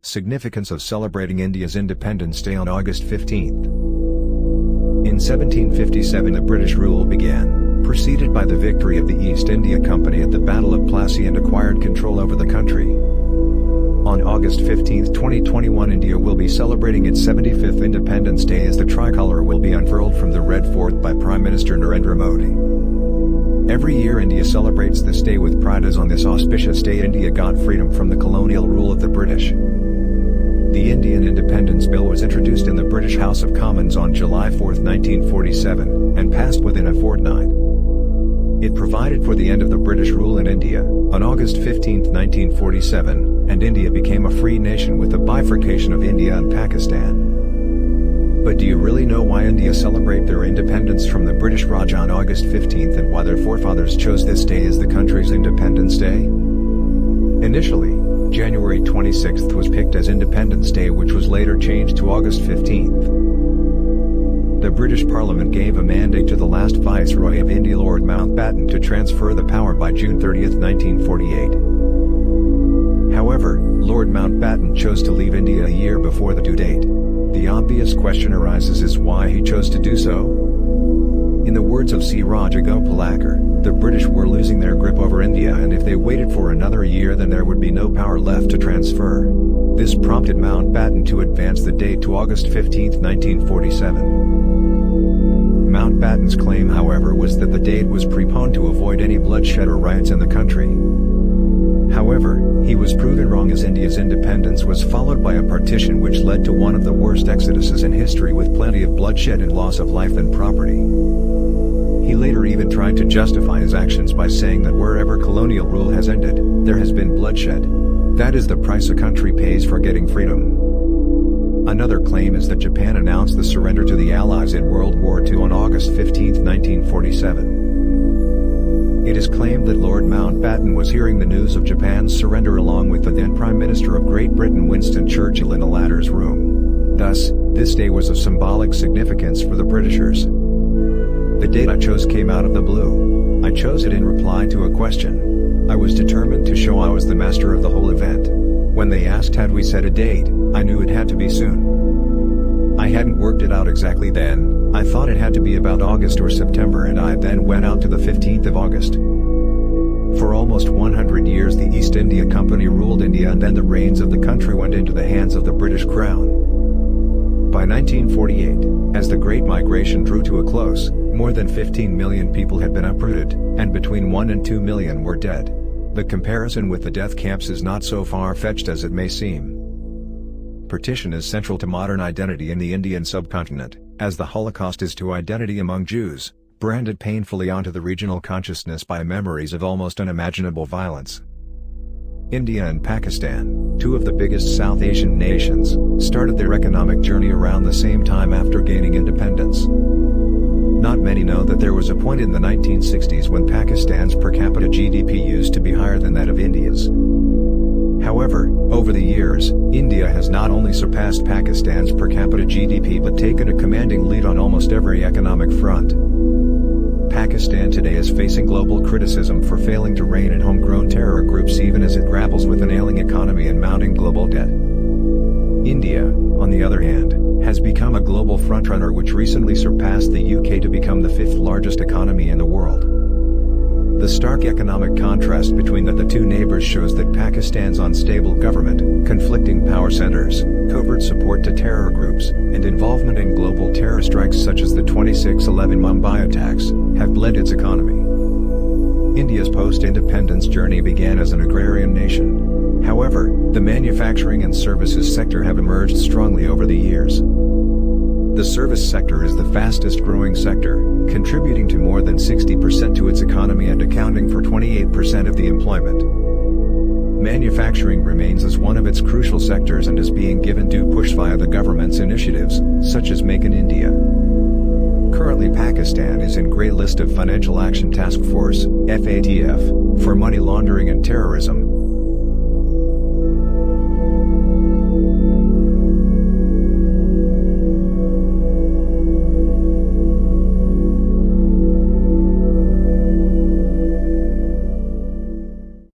Significance of celebrating India's Independence Day on August 15th. In 1757 the British rule began, preceded by the victory of the East India Company at the Battle of Plassey and acquired control over the country. On August 15, 2021 India will be celebrating its 75th Independence Day as the tricolor will be unfurled from the Red Fort by Prime Minister Narendra Modi. Every year India celebrates this day with pride as on this auspicious day India got freedom from the colonial rule of the British. The Indian Independence Bill was introduced in the British House of Commons on July 4, 1947, and passed within a fortnight. It provided for the end of the British rule in India, on August 15, 1947, and India became a free nation with the bifurcation of India and Pakistan. But do you really know why India celebrate their independence from the British Raj on August 15 and why their forefathers chose this day as the country's Independence Day? Initially, January 26 was picked as Independence Day, which was later changed to August 15. The British Parliament gave a mandate to the last Viceroy of India Lord Mountbatten to transfer the power by June 30, 1948. However, Lord Mountbatten chose to leave India a year before the due date. The obvious question arises is why he chose to do so? In the words of C. Rajagopalakar, the British were losing their grip over India, and if they waited for another year then there would be no power left to transfer. This prompted Mountbatten to advance the date to August 15, 1947. Mountbatten's claim, however, was that the date was preponed to avoid any bloodshed or riots in the country. However, he was proven wrong as India's independence was followed by a partition which led to one of the worst exoduses in history with plenty of bloodshed and loss of life and property. He later even tried to justify his actions by saying that wherever colonial rule has ended, there has been bloodshed. That is the price a country pays for getting freedom. Another claim is that Japan announced the surrender to the Allies in World War II on August 15, 1947. It is claimed that Lord Mountbatten was hearing the news of Japan's surrender along with the then Prime Minister of Great Britain Winston Churchill in the latter's room. Thus, this day was of symbolic significance for the Britishers. The date I chose came out of the blue. I chose it in reply to a question. I was determined to show I was the master of the whole event. When they asked had we set a date, I knew it had to be soon. I hadn't worked it out exactly then. I thought it had to be about August or September, and I then went out to the 15th of August. For almost 100 years the East India Company ruled India, and then the reins of the country went into the hands of the British Crown. By 1948, as the Great Migration drew to a close, more than 15 million people had been uprooted, and between 1 and 2 million were dead. The comparison with the death camps is not so far-fetched as it may seem. Partition is central to modern identity in the Indian subcontinent, as the Holocaust is to identity among Jews, branded painfully onto the regional consciousness by memories of almost unimaginable violence. India and Pakistan, two of the biggest South Asian nations, started their economic journey around the same time after gaining independence. Not many know that there was a point in the 1960s when Pakistan's per capita GDP used to be higher than that of India's. However, over the years, India has not only surpassed Pakistan's per capita GDP but taken a commanding lead on almost every economic front. Pakistan today is facing global criticism for failing to rein in homegrown terror groups even as it grapples with an ailing economy and mounting global debt. India, on the other hand, has become a global frontrunner which recently surpassed the UK to become the 5th largest economy in the world. The stark economic contrast between the two neighbors shows that Pakistan's unstable government, conflicting power centers, covert support to terror groups, and involvement in global terror strikes such as the 26/11 Mumbai attacks, have bled its economy. India's post-independence journey began as an agrarian nation. However, the manufacturing and services sector have emerged strongly over the years. The service sector is the fastest growing sector, contributing to more than 60% to its economy and accounting for 28% of the employment. Manufacturing remains as one of its crucial sectors and is being given due push via the government's initiatives, such as Make in India. Currently Pakistan is in Grey List of Financial Action Task Force, FATF, for money laundering and terrorism,